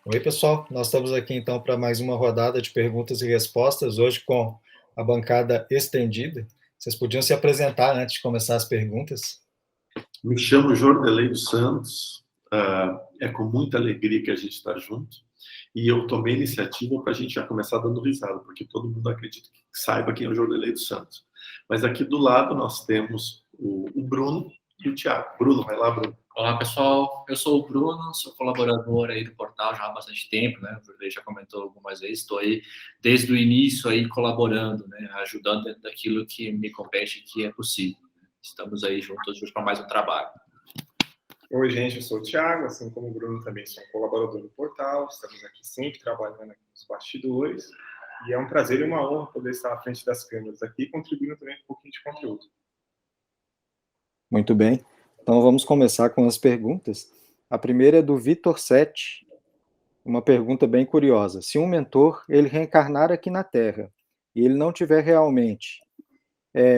Oi, pessoal. Nós estamos aqui então para mais uma rodada de perguntas e respostas, hoje com a bancada estendida. Vocês podiam se apresentar antes de começar as perguntas? Me chamo Jordelei dos Santos. É com muita alegria que a gente está junto. E eu tomei a iniciativa para a gente já começar dando risada, porque todo mundo acredita que saiba quem é o Jordelei dos Santos. Mas aqui do lado nós temos o Bruno e o Thiago. Bruno, vai lá, Bruno. Olá, pessoal. Eu sou o Bruno, sou colaborador aí do portal já há bastante tempo, né? O Jorge já comentou algumas vezes. Estou aí desde o início aí colaborando, né? Ajudando dentro daquilo que me compete e que é possível. Estamos aí juntos hoje para mais um trabalho. Oi, gente, eu sou o Thiago, assim como o Bruno também sou um colaborador do portal, estamos aqui sempre trabalhando aqui nos bastidores, e é um prazer e uma honra poder estar à frente das câmeras aqui, contribuindo também com um pouquinho de conteúdo. Muito bem. Então vamos começar com as perguntas. A primeira é do Vitor Sete, uma pergunta bem curiosa. Se um mentor ele reencarnar aqui na Terra e ele não tiver realmente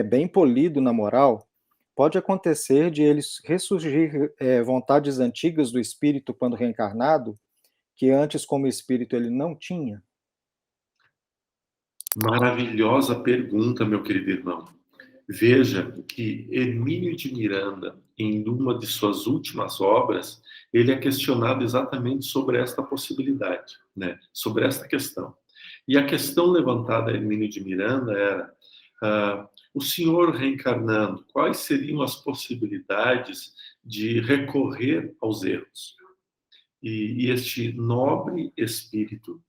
bem polido na moral, pode acontecer de ele ressurgir vontades antigas do espírito quando reencarnado, que antes como espírito ele não tinha? Maravilhosa pergunta, meu querido irmão. Veja que Hermínio de Miranda, em uma de suas últimas obras, ele é questionado exatamente sobre esta possibilidade, né? Sobre esta questão. E a questão levantada a Hermínio de Miranda era: o senhor reencarnando, quais seriam as possibilidades de recorrer aos erros? E este nobre espírito,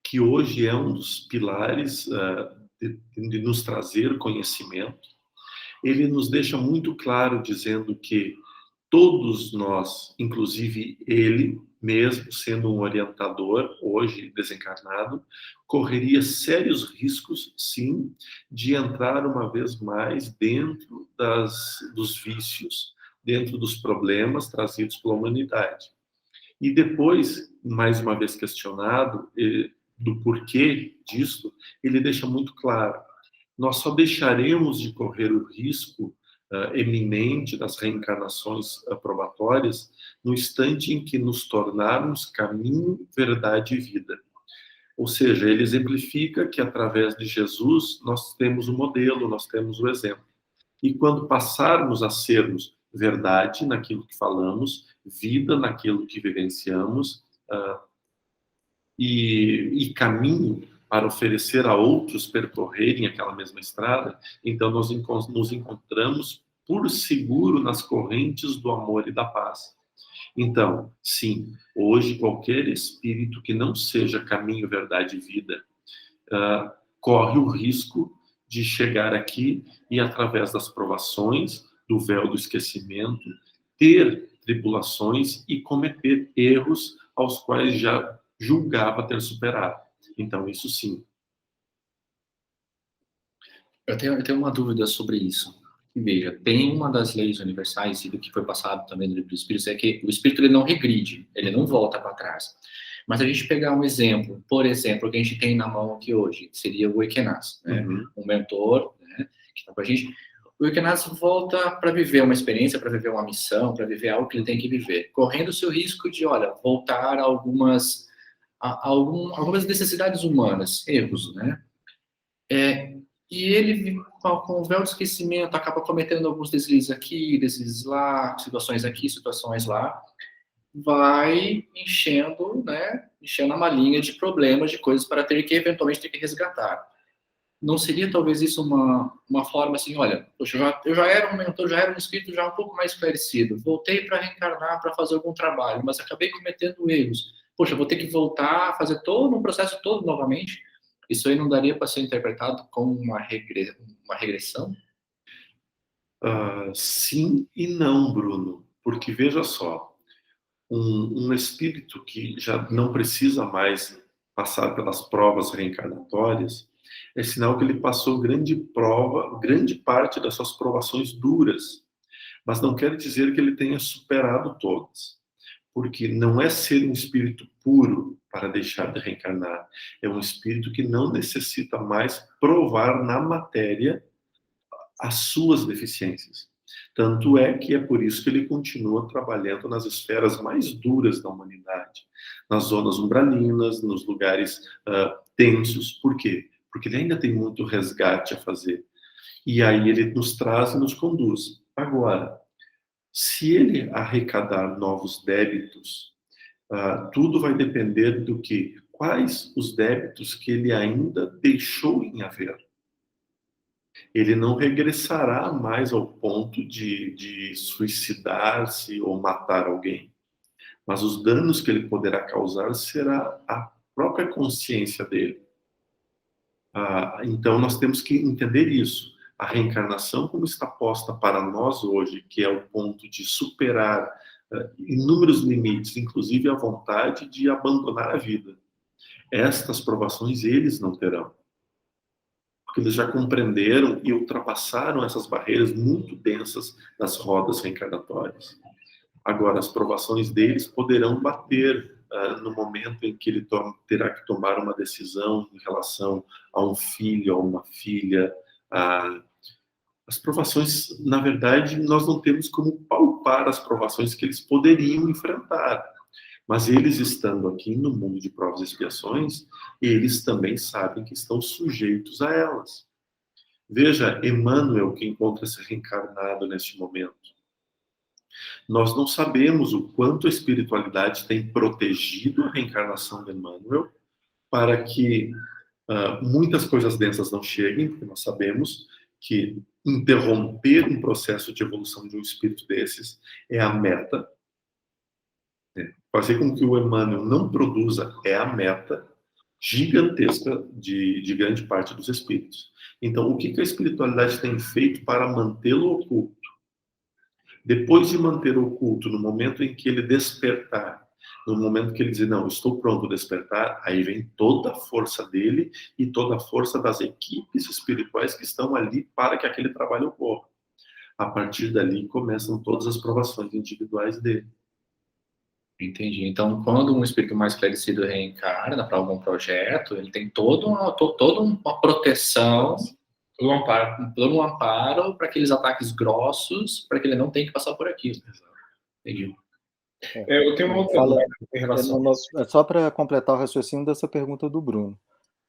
que hoje é um dos pilares de nos trazer conhecimento, ele nos deixa muito claro dizendo que todos nós, inclusive ele mesmo sendo um orientador, hoje desencarnado, correria sérios riscos, sim, de entrar uma vez mais dentro dos vícios, dentro dos problemas trazidos pela humanidade. E depois, mais uma vez questionado do porquê disso, ele deixa muito claro: nós só deixaremos de correr o risco eminente das reencarnações probatórias no instante em que nos tornarmos caminho, verdade e vida. Ou seja, ele exemplifica que através de Jesus nós temos o modelo, nós temos o exemplo. E quando passarmos a sermos verdade naquilo que falamos, vida naquilo que vivenciamos, e caminho para oferecer a outros percorrerem aquela mesma estrada, então nós nos encontramos por seguro nas correntes do amor e da paz. Então, sim, hoje qualquer espírito que não seja caminho, verdade e vida corre o risco de chegar aqui e, através das provações, do véu do esquecimento, ter tribulações e cometer erros aos quais já julgava ter superado. Então, isso sim. Eu tenho uma dúvida sobre isso. Veja, tem uma das leis universais, e do que foi passado também no livro dos Espíritos, é que o Espírito ele não regride, ele não volta para trás. Mas a gente pegar um exemplo, por exemplo, que a gente tem na mão aqui hoje, seria o Ekenas, né? Um mentor, né, que está com a gente. O Ekenas volta para viver uma experiência, para viver uma missão, para viver algo que ele tem que viver, correndo o seu risco de, olha, voltar a algumas necessidades humanas, erros, né? E ele, com o véu de esquecimento, acaba cometendo alguns deslizes aqui, deslizes lá, situações aqui, situações lá, vai enchendo, né, enchendo a malinha de problemas, de coisas para ter que, eventualmente, ter que resgatar. Não seria, talvez, isso uma forma assim, olha, poxa, eu já era um mentor, já era um espírito já um pouco mais esclarecido, voltei para reencarnar, para fazer algum trabalho, mas acabei cometendo erros. Poxa, vou ter que voltar a fazer todo um processo todo novamente? Isso aí não daria para ser interpretado como uma regressão? Sim e não, Bruno, porque veja só, um espírito que já não precisa mais passar pelas provas reencarnatórias, é sinal que ele passou grande parte das suas provações duras, mas não quer dizer que ele tenha superado todas, porque não é ser um espírito puro para deixar de reencarnar, é um espírito que não necessita mais provar na matéria as suas deficiências. Tanto é que é por isso que ele continua trabalhando nas esferas mais duras da humanidade, nas zonas umbralinas, nos lugares tensos. Por quê? Porque ele ainda tem muito resgate a fazer. E aí ele nos traz e nos conduz. Agora, se ele arrecadar novos débitos, tudo vai depender do que? Quais os débitos que ele ainda deixou em haver. Ele não regressará mais ao ponto de suicidar-se ou matar alguém. Mas os danos que ele poderá causar será a própria consciência dele. Então nós temos que entender isso. A reencarnação, como está posta para nós hoje, que é o ponto de superar inúmeros limites, inclusive a vontade de abandonar a vida. Estas provações eles não terão. Porque eles já compreenderam e ultrapassaram essas barreiras muito densas das rodas reencarnatórias. Agora, as provações deles poderão bater no momento em que ele terá que tomar uma decisão em relação a um filho, a uma filha. As provações, na verdade, nós não temos como palpar as provações que eles poderiam enfrentar. Mas eles estando aqui no mundo de provas e expiações, eles também sabem que estão sujeitos a elas. Veja, Emmanuel, que encontra-se reencarnado neste momento. Nós não sabemos o quanto a espiritualidade tem protegido a reencarnação de Emmanuel para que muitas coisas densas não cheguem, porque nós sabemos que interromper um processo de evolução de um espírito desses é a meta. Fazer com que o Emmanuel não produza é a meta gigantesca de grande parte dos espíritos. Então, o que a espiritualidade tem feito para mantê-lo oculto? Depois de manter o oculto, no momento em que ele despertar, no momento que ele dizer, não, estou pronto a despertar, aí vem toda a força dele e toda a força das equipes espirituais que estão ali para que aquele trabalho ocorra. A partir dali começam todas as provações individuais dele. Entendi. Então, quando um espírito mais esclarecido reencarna para algum projeto, ele tem toda uma proteção, todo um amparo para aqueles ataques grossos, para que ele não tenha que passar por aquilo. Entendi. Eu tenho uma outra dúvida em relação a isso. Só para completar o raciocínio dessa pergunta do Bruno,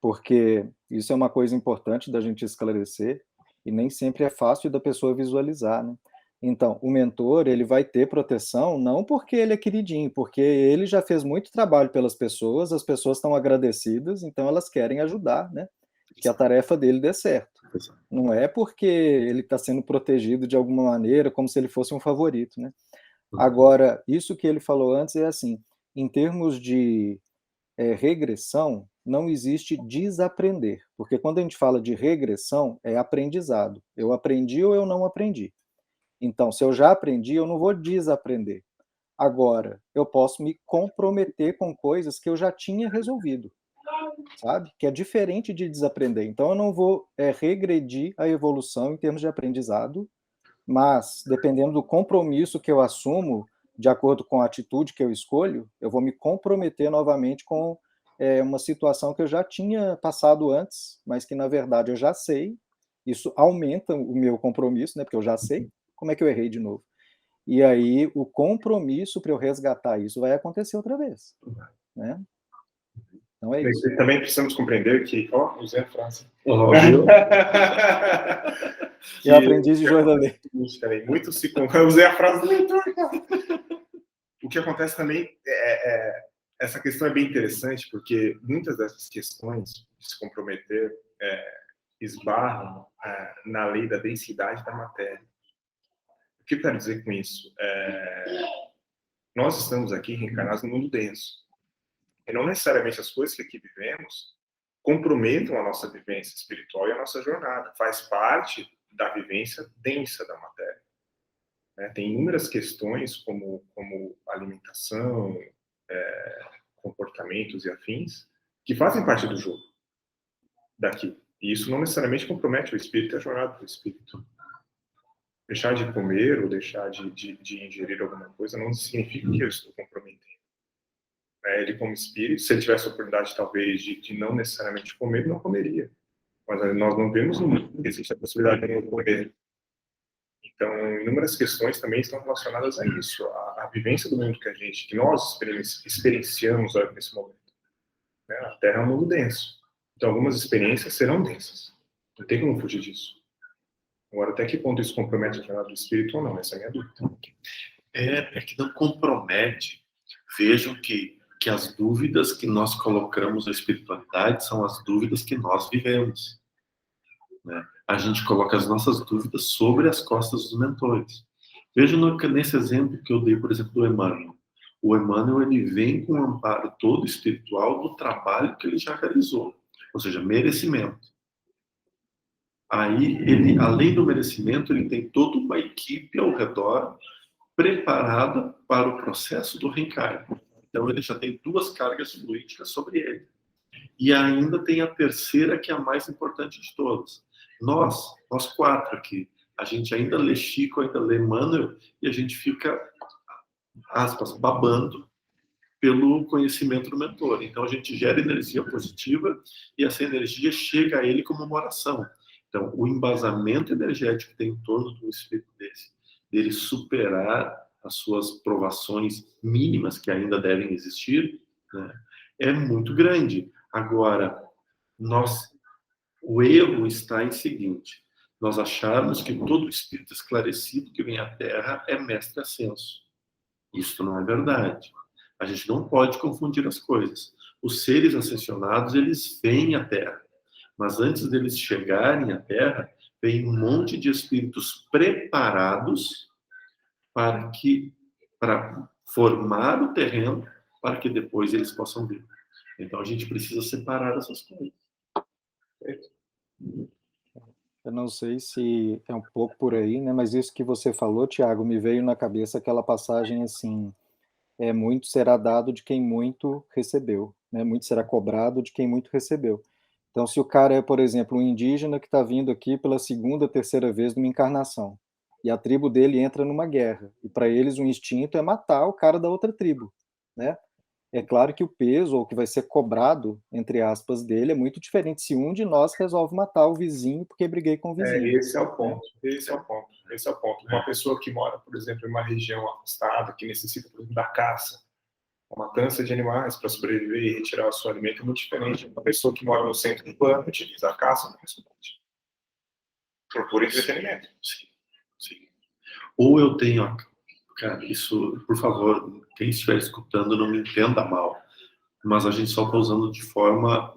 porque isso é uma coisa importante da gente esclarecer e nem sempre é fácil da pessoa visualizar, né? Então, o mentor, ele vai ter proteção não porque ele é queridinho, porque ele já fez muito trabalho pelas pessoas, as pessoas estão agradecidas, então elas querem ajudar, né? Que a tarefa dele dê certo. Não é porque ele está sendo protegido de alguma maneira, como se ele fosse um favorito, né? Agora, isso que ele falou antes é assim, em termos de regressão, não existe desaprender, porque quando a gente fala de regressão, é aprendizado. Eu aprendi ou eu não aprendi. Então, se eu já aprendi, eu não vou desaprender. Agora, eu posso me comprometer com coisas que eu já tinha resolvido, sabe? Que é diferente de desaprender. Então, eu não vou regredir a evolução em termos de aprendizado, mas, dependendo do compromisso que eu assumo, de acordo com a atitude que eu escolho, eu vou me comprometer novamente com uma situação que eu já tinha passado antes, mas que, na verdade, eu já sei. Isso aumenta o meu compromisso, né? Porque eu já sei. Como é que eu errei de novo? E aí, o compromisso para eu resgatar isso vai acontecer outra vez, né? Então é isso. E também precisamos compreender que... usei a frase. Viu? Eu aprendi de jornalista. Muito se... Eu usei a frase do leitor, cara. O que acontece também essa questão é bem interessante, porque muitas dessas questões de se comprometer esbarram na lei da densidade da matéria. O que eu quero dizer com isso? Nós estamos aqui reencarnados no mundo denso. E não necessariamente as coisas que aqui vivemos comprometam a nossa vivência espiritual e a nossa jornada. Faz parte da vivência densa da matéria. Tem inúmeras questões, como alimentação, comportamentos e afins, que fazem parte do jogo daqui. E isso não necessariamente compromete o espírito e a jornada do espírito. Deixar de comer ou deixar de ingerir alguma coisa não significa que eu estou comprometendo. Ele, como espírito, se ele tivesse a oportunidade, talvez, de não necessariamente comer, não comeria. Mas nós não vemos no mundo que existe a possibilidade de não comer. Então, inúmeras questões também estão relacionadas a isso, a vivência do mundo que nós experienciamos nesse momento. Né? A Terra é um mundo denso. Então, algumas experiências serão densas. Não tem como fugir disso. Agora, até que ponto isso compromete a jornada do espírito ou não? Essa é a minha dúvida. É que não compromete. Vejam que as dúvidas que nós colocamos na espiritualidade são as dúvidas que nós vivemos. Né? A gente coloca as nossas dúvidas sobre as costas dos mentores. Veja nesse exemplo que eu dei, por exemplo, do Emmanuel. O Emmanuel, ele vem com um amparo todo espiritual do trabalho que ele já realizou, ou seja, merecimento. Aí, ele, além do merecimento, ele tem toda uma equipe ao redor preparada para o processo do reencarne. Então, ele já tem 2 cargas fluídicas sobre ele. E ainda tem a terceira, que é a mais importante de todas. Nós 4 aqui, a gente ainda lê Chico, ainda lê Emmanuel, e a gente fica, aspas, babando pelo conhecimento do mentor. Então, a gente gera energia positiva e essa energia chega a ele como uma oração. Então, o embasamento energético que tem em torno de um espírito dele superar as suas provações mínimas, que ainda devem existir, né, é muito grande. Agora, o erro está em seguinte: nós acharmos que todo espírito esclarecido que vem à Terra é mestre ascenso. Isso não é verdade. A gente não pode confundir as coisas. Os seres ascensionados, eles vêm à Terra. Mas antes deles chegarem à Terra, vem um monte de espíritos preparados para formar o terreno para que depois eles possam vir. Então, a gente precisa separar essas coisas. Eu não sei se é um pouco por aí, né? Mas isso que você falou, Tiago, me veio na cabeça aquela passagem assim: muito será dado de quem muito recebeu, né? Muito será cobrado de quem muito recebeu. Então, se o cara é, por exemplo, um indígena que está vindo aqui pela 2ª, 3ª vez numa encarnação, e a tribo dele entra numa guerra, e para eles o instinto é matar o cara da outra tribo, né? É claro que o peso, ou o que vai ser cobrado, entre aspas, dele é muito diferente se um de nós resolve matar o vizinho porque briguei com o vizinho. Esse é o ponto. Esse é o ponto. Uma pessoa que mora, por exemplo, em uma região afastada, que necessita, por exemplo, da caça, a matança de animais para sobreviver e retirar o seu alimento é muito diferente. Uma pessoa que mora no centro urbano utiliza a caça como esporte. Procura entretenimento. Sim. Ou eu tenho... Cara, isso, por favor, quem estiver escutando, não me entenda mal. Mas a gente só está usando de forma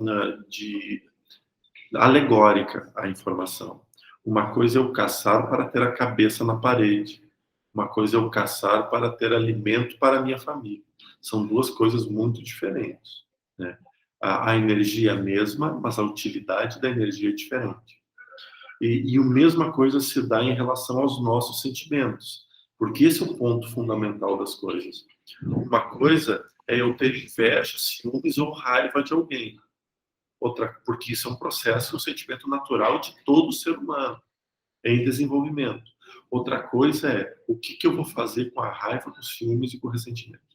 alegórica a informação. Uma coisa é eu caçar para ter a cabeça na parede. Uma coisa é eu caçar para ter alimento para a minha família. São 2 coisas muito diferentes, né? A energia é a mesma, mas a utilidade da energia é diferente. E a mesma coisa se dá em relação aos nossos sentimentos, porque esse é o ponto fundamental das coisas. Uma coisa é eu ter inveja, ciúmes ou raiva de alguém. Outra, porque isso é um processo, um sentimento natural de todo ser humano, em desenvolvimento. Outra coisa é o que eu vou fazer com a raiva, com os ciúmes e com o ressentimento.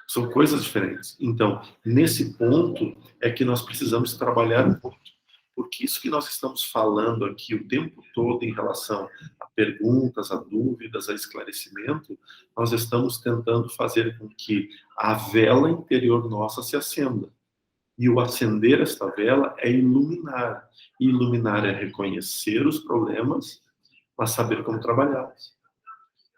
São coisas diferentes. Então, nesse ponto é que nós precisamos trabalhar muito. Porque isso que nós estamos falando aqui o tempo todo em relação a perguntas, a dúvidas, a esclarecimento, nós estamos tentando fazer com que a vela interior nossa se acenda. E o acender esta vela é iluminar. E iluminar é reconhecer os problemas, mas saber como trabalhá-los.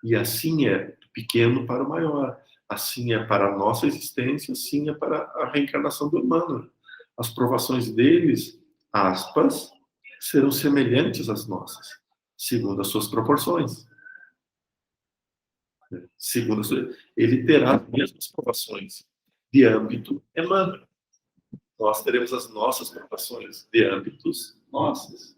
E assim é do pequeno para o maior. Assim é para a nossa existência, assim é para a reencarnação do humano. As provações deles, aspas, serão semelhantes às nossas, segundo as suas proporções. Ele terá as mesmas provações de âmbito humano. Nós teremos as nossas provações de âmbitos nossos.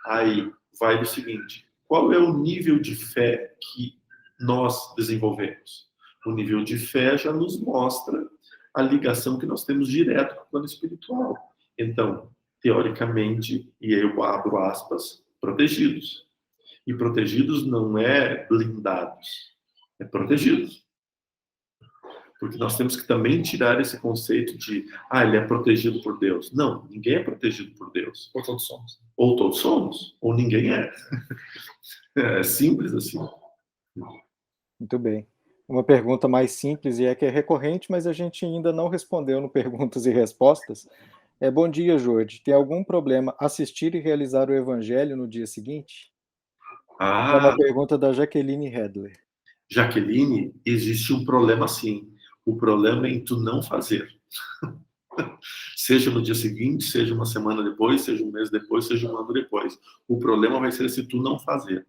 Aí vai do seguinte: qual é o nível de fé que nós desenvolvemos? O nível de fé já nos mostra a ligação que nós temos direto com o plano espiritual. Então, teoricamente, e eu abro aspas, protegidos. E protegidos não é blindados, é protegidos. Porque nós temos que também tirar esse conceito de, ele é protegido por Deus. Não, ninguém é protegido por Deus. Ou todos somos. Ou todos somos, ou ninguém é. É simples assim. Muito bem. Uma pergunta mais simples e que é recorrente, mas a gente ainda não respondeu no Perguntas e Respostas. Bom dia, Jorge. Tem algum problema assistir e realizar o evangelho no dia seguinte? É uma pergunta da Jaqueline Hedler. Jaqueline, existe um problema sim. O problema é em tu não fazer. Seja no dia seguinte, seja uma semana depois, seja um mês depois, seja um ano depois. O problema vai ser se tu não fazer.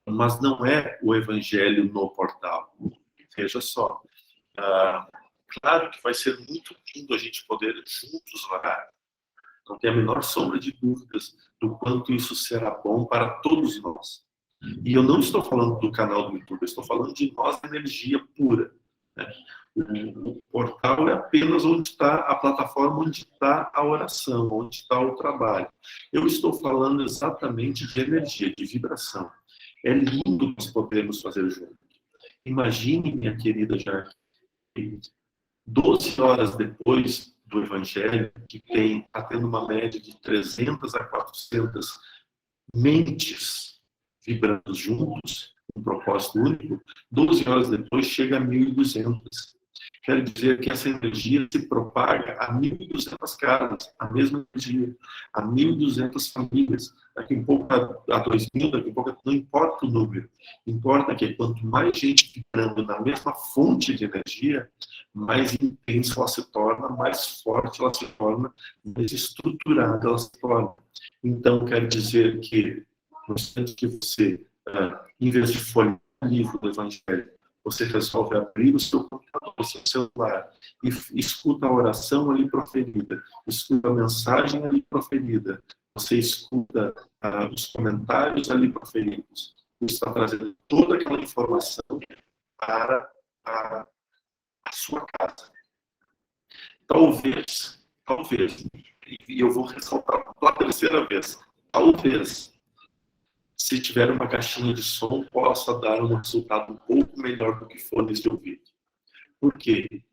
Mas não é o evangelho no portal. Veja só. Claro que vai ser muito lindo a gente poder juntos orar. Não tem a menor sombra de dúvidas do quanto isso será bom para todos nós. E eu não estou falando do canal do YouTube, eu estou falando de nós, energia pura. Né? O portal é apenas onde está a plataforma, onde está a oração, onde está o trabalho. Eu estou falando exatamente de energia, de vibração. É lindo que nós podemos fazer juntos. Imagine, minha querida Jaque, 12 horas depois do Evangelho, que está tendo uma média de 300 a 400 mentes vibrando juntos, um propósito único, 12 horas depois chega a 1.200. Quer dizer que essa energia se propaga a 1.200 casas, a mesma energia, a 1.200 famílias. Daqui a pouco a 2.000, daqui a pouco, não importa o número. Importa que quanto mais gente vibrando na mesma fonte de energia, mais intensa ela se torna, mais forte ela se torna, mais estruturada ela se torna. Então, quer dizer que no instante que você, em vez de folhear o livro do Evangelho, você resolve abrir o seu computador, o seu celular, e escuta a oração ali proferida, escuta a mensagem ali proferida, você escuta os comentários ali proferidos, você está trazendo toda aquela informação para a sua casa. Talvez, e eu vou ressaltar pela terceira vez, talvez, se tiver uma caixinha de som, possa dar um resultado um pouco melhor do que fones de ouvido. Por quê?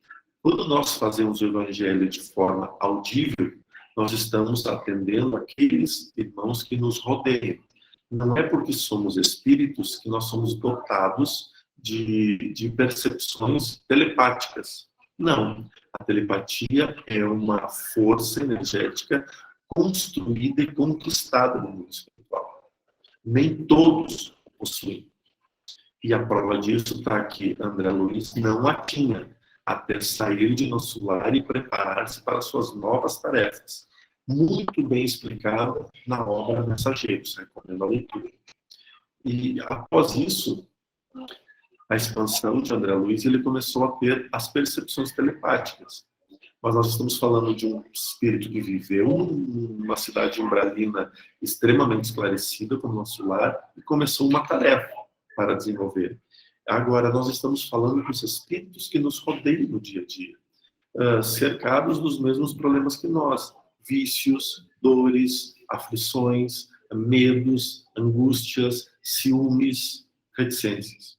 Quando nós fazemos o evangelho de forma audível, nós estamos atendendo aqueles irmãos que nos rodeiam. Não é porque somos espíritos que nós somos dotados de percepções telepáticas. Não. A telepatia é uma força energética construída e conquistada no mundo espiritual. Nem todos possuem. E a prova disso está aqui. André Luiz não a tinha, até sair de nosso lar e preparar-se para suas novas tarefas. Muito bem explicado na obra Mensageiros, recomendo a leitura. E após isso, a expansão de André Luiz, ele começou a ter as percepções telepáticas. Mas nós estamos falando de um espírito que viveu numa cidade umbralina extremamente esclarecida como nosso lar e começou uma tarefa para desenvolver. Agora, nós estamos falando com os espíritos que nos rodeiam no dia a dia, cercados dos mesmos problemas que nós, vícios, dores, aflições, medos, angústias, ciúmes, reticências.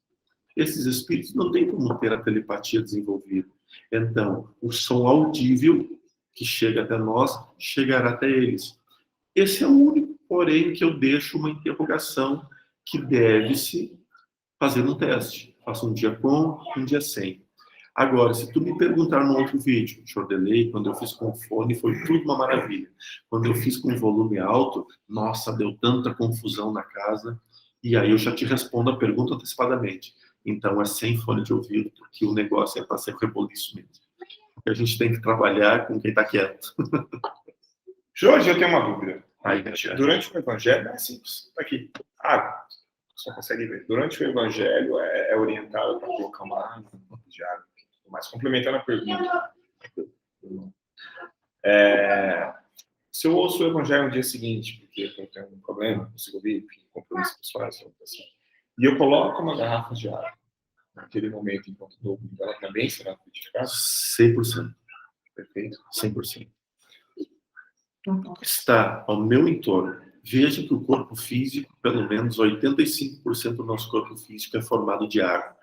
Esses espíritos não têm como ter a telepatia desenvolvida. Então, o som audível que chega até nós, chegará até eles. Esse é o único, porém, que eu deixo uma interrogação que deve-se fazer um teste. Faça um dia com, um dia sem. Agora, se tu me perguntar no outro vídeo, Jordelei, quando eu fiz com fone, foi tudo uma maravilha. Quando eu fiz com volume alto, nossa, deu tanta confusão na casa. E aí eu já te respondo a pergunta antecipadamente. Então, é sem fone de ouvido, porque o negócio é para ser reboliço mesmo. Porque a gente tem que trabalhar com quem está quieto. Jorge, eu tenho uma dúvida. Aí, durante o Evangelho, é simples. Aqui, água. Só consegue ver. Durante o Evangelho, é orientado para colocar uma água de água. Mas, complementando a pergunta. Se eu ouço o Evangelho no dia seguinte, porque eu tenho um problema, consigo ouvir, compromisso pessoais, assim, e eu coloco uma garrafa de água naquele momento, enquanto estou ouvindo, ela também será frutificada? 100%. Perfeito? 100%. Tudo que está ao meu entorno, veja que o corpo físico, pelo menos 85% do nosso corpo físico é formado de água.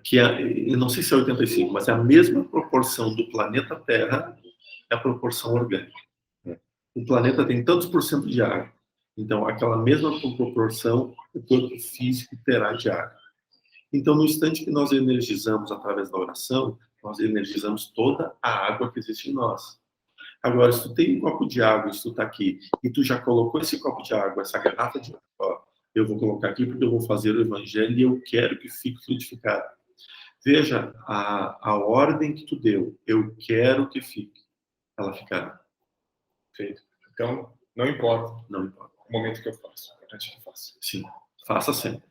que eu não sei se é 85, mas é a mesma proporção do planeta Terra, é a proporção orgânica. O planeta tem tantos por cento de água, então aquela mesma proporção o corpo físico terá de água. Então, no instante que nós energizamos através da oração, nós energizamos toda a água que existe em nós. Agora, se tu tem um copo de água, se tu tá aqui, e tu já colocou esse copo de água, essa garrafa de água, ó, eu vou colocar aqui porque eu vou fazer o evangelho e eu quero que fique fluidificado. Veja a ordem que tu deu. Eu quero que fique. Ela ficará. Feito. Então, não importa Não importa. o momento que eu faço. O importante é que eu faça. Sim. Faça sempre.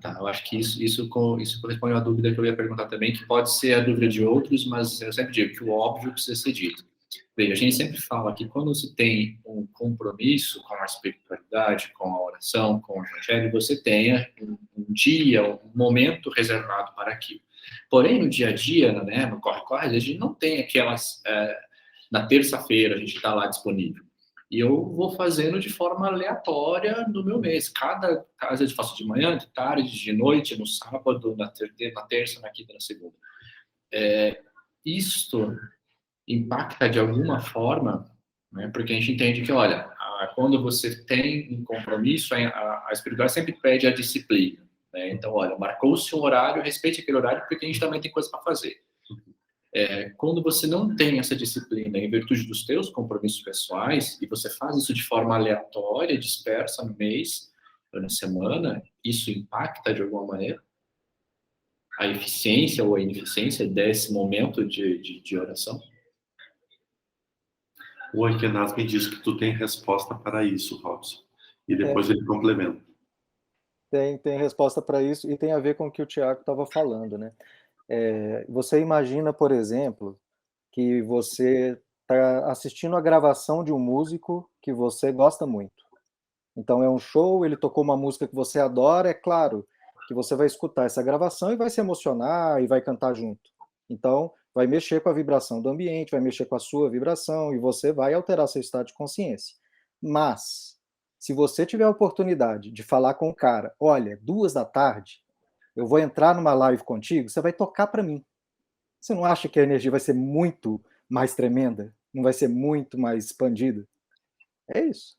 Tá. Eu acho que isso corresponde a uma dúvida que eu ia perguntar também, que pode ser a dúvida de outros, mas eu sempre digo que o óbvio precisa ser dito. Veja, a gente sempre fala que quando você tem um compromisso com a espiritualidade, com a oração, com o evangelho, você tenha um dia, um momento reservado para aquilo. Porém, no dia a dia, né, no corre-corre, a gente não tem aquelas... na terça-feira a gente está lá disponível. E eu vou fazendo de forma aleatória no meu mês. Às vezes eu faço de manhã, de tarde, de noite, no sábado, na terça, na quinta, na segunda. Isto impacta de alguma forma, né, porque a gente entende que, olha, quando você tem um compromisso, a espiritualidade sempre pede a disciplina. Né? Então, olha, marcou-se um horário, respeite aquele horário, porque a gente também tem coisa para fazer. Quando você não tem essa disciplina em virtude dos teus compromissos pessoais e você faz isso de forma aleatória, dispersa no mês ou na semana, isso impacta de alguma maneira a eficiência ou a ineficiência desse momento de oração? O Ekenaz me diz que tu tem resposta para isso, Robson. E depois ele complementa. Tem resposta para isso e tem a ver com o que o Tiago estava falando, né? Você imagina, por exemplo, que você está assistindo a gravação de um músico que você gosta muito. Então é um show, ele tocou uma música que você adora, é claro que você vai escutar essa gravação e vai se emocionar e vai cantar junto. Então vai mexer com a vibração do ambiente, vai mexer com a sua vibração e você vai alterar seu estado de consciência. Mas, se você tiver a oportunidade de falar com o cara, olha, 2h eu vou entrar numa live contigo, você vai tocar para mim. Você não acha que a energia vai ser muito mais tremenda? Não vai ser muito mais expandida? É isso.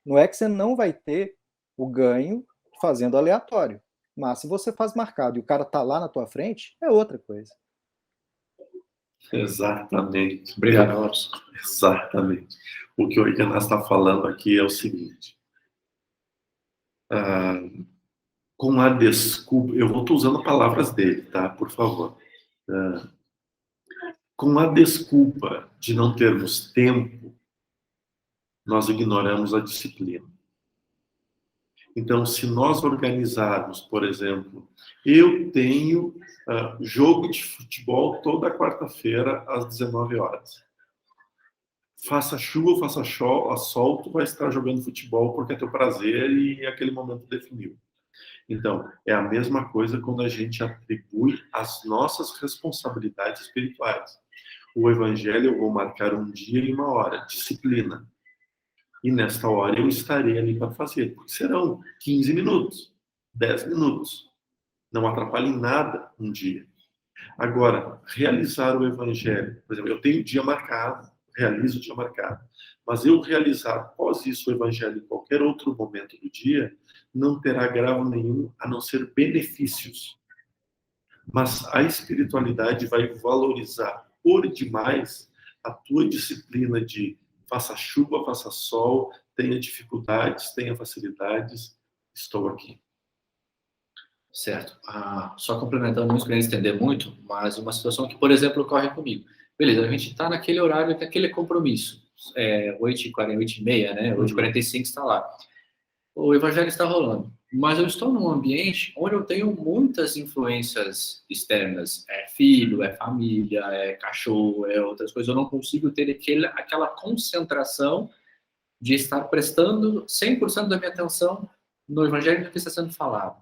Não é que você não vai ter o ganho fazendo aleatório. Mas se você faz marcado e o cara tá lá na tua frente, é outra coisa. Exatamente. Obrigado, Robson. Exatamente. O que o Ekenaz está falando aqui é o seguinte. Com a desculpa... Eu vou estar usando palavras dele, tá? Por favor. Com a desculpa de não termos tempo, nós ignoramos a disciplina. Então, se nós organizarmos, por exemplo, eu tenho jogo de futebol toda quarta-feira às 19 horas. Faça chuva, faça sol, tu vai estar jogando futebol porque é teu prazer e aquele momento definiu. Então, é a mesma coisa quando a gente atribui as nossas responsabilidades espirituais. O evangelho eu vou marcar um dia e uma hora, disciplina. E nesta hora eu estarei ali para fazer, porque serão 15 minutos, 10 minutos. Não atrapalha em nada um dia. Agora, realizar o evangelho, por exemplo, eu tenho o dia marcado, realizo o dia marcado, mas eu realizar após isso o evangelho em qualquer outro momento do dia, não terá grau nenhum a não ser benefícios. Mas a espiritualidade vai valorizar por demais a tua disciplina de faça chuva, faça sol, tenha dificuldades, tenha facilidades, estou aqui. Certo. Só complementando, não querendo estender muito, mas uma situação que, por exemplo, ocorre comigo. Beleza, a gente está naquele horário, naquele compromisso. 8h30, né? 8h45 está lá. O evangelho está rolando. Mas eu estou num ambiente onde eu tenho muitas influências externas. É filho, é família, é cachorro, é outras coisas. Eu não consigo ter aquela concentração de estar prestando 100% da minha atenção no evangelho do que está sendo falado.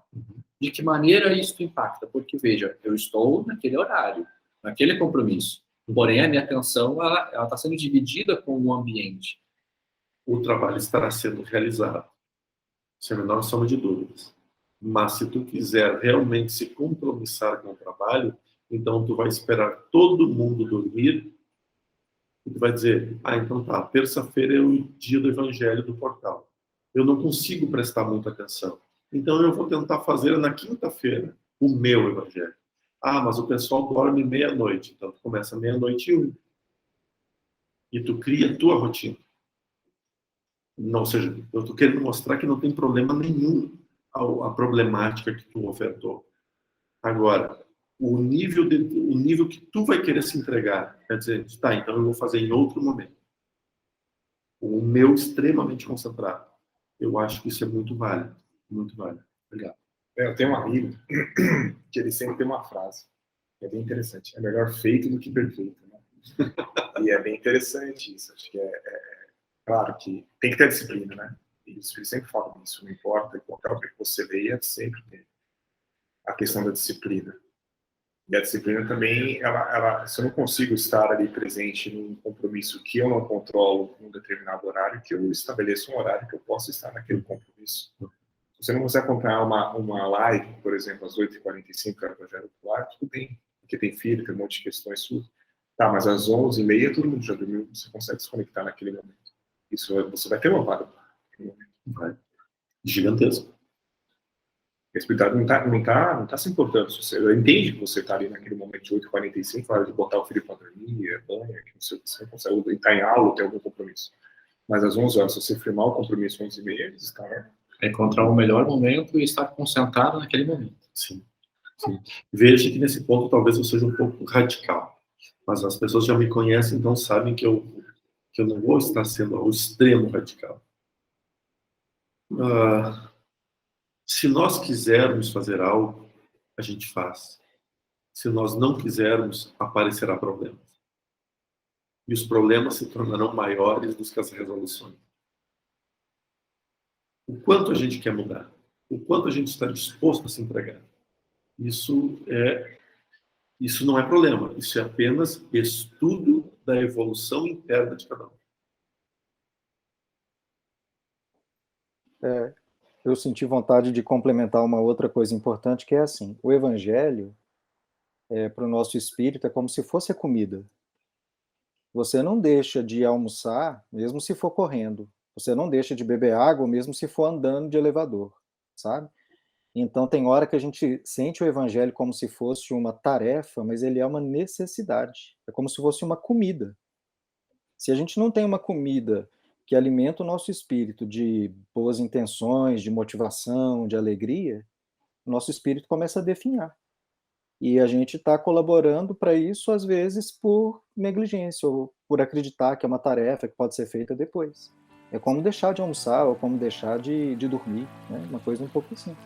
De que maneira isso impacta? Porque, veja, eu estou naquele horário, naquele compromisso. Porém, a minha atenção ela está sendo dividida com o ambiente. O trabalho estará sendo realizado. Sem a menor sombra de dúvidas. Mas se tu quiser realmente se compromissar com o trabalho, então tu vai esperar todo mundo dormir e tu vai dizer, então tá, terça-feira é o dia do evangelho do portal. Eu não consigo prestar muita atenção. Então eu vou tentar fazer na quinta-feira o meu evangelho. Mas o pessoal dorme meia-noite. Então tu começa meia-noite e 1. E tu cria a tua rotina. Não, ou seja, eu estou querendo mostrar que não tem problema nenhum a problemática que tu ofertou. Agora, o nível que tu vai querer se entregar, quer dizer, tá, então eu vou fazer em outro momento. O meu extremamente concentrado. Eu acho que isso é muito válido. Muito válido. Obrigado. Eu tenho um amigo que ele sempre tem uma frase, que é bem interessante. É melhor feito do que perfeito, né? E é bem interessante isso. Acho que claro que tem que ter disciplina, né? Isso, ele sempre fala disso. Não importa qualquer obra que você leia, sempre tem a questão da disciplina. E a disciplina também, se eu não consigo estar ali presente num compromisso que eu não controlo num determinado horário, que eu estabeleço um horário que eu possa estar naquele compromisso. Se você não consegue acompanhar uma live, por exemplo, às 8h45, que é o Evangelho Popular, tudo bem, porque tem filho, tem um monte de questões suas. Tá, mas às 11h30 todo mundo já dormiu, você consegue se conectar naquele momento. Isso você vai ter uma vaga naquele momento. Vai. Gigantesco. A espiritualidade não tá se importando. Você entende que você está ali naquele momento de 8h45, hora de botar o filho para dormir, banho, que você não consegue estar em aula ou ter algum compromisso. Mas às 11 horas, se você firmar o compromisso às 11h30, está... É encontrar o melhor momento e estar concentrado naquele momento. Sim. Sim. Veja que nesse ponto talvez eu seja um pouco radical. Mas as pessoas já me conhecem, então sabem que eu não vou estar sendo ao extremo radical. Se nós quisermos fazer algo, a gente faz. Se nós não quisermos, aparecerá problemas. E os problemas se tornarão maiores do que as resoluções. O quanto a gente quer mudar, o quanto a gente está disposto a se entregar. Isso não é problema, isso é apenas estudo da evolução interna de cada um. Eu senti vontade de complementar uma outra coisa importante, que é assim, o evangelho, para o nosso espírito, é como se fosse a comida. Você não deixa de almoçar, mesmo se for correndo. Você não deixa de beber água, mesmo se for andando de elevador, sabe? Então, tem hora que a gente sente o evangelho como se fosse uma tarefa, mas ele é uma necessidade. É como se fosse uma comida. Se a gente não tem uma comida que alimenta o nosso espírito de boas intenções, de motivação, de alegria, o nosso espírito começa a definhar. E a gente está colaborando para isso, às vezes, por negligência, ou por acreditar que é uma tarefa que pode ser feita depois. É como deixar de almoçar, ou como deixar de dormir, né? Uma coisa um pouco assim.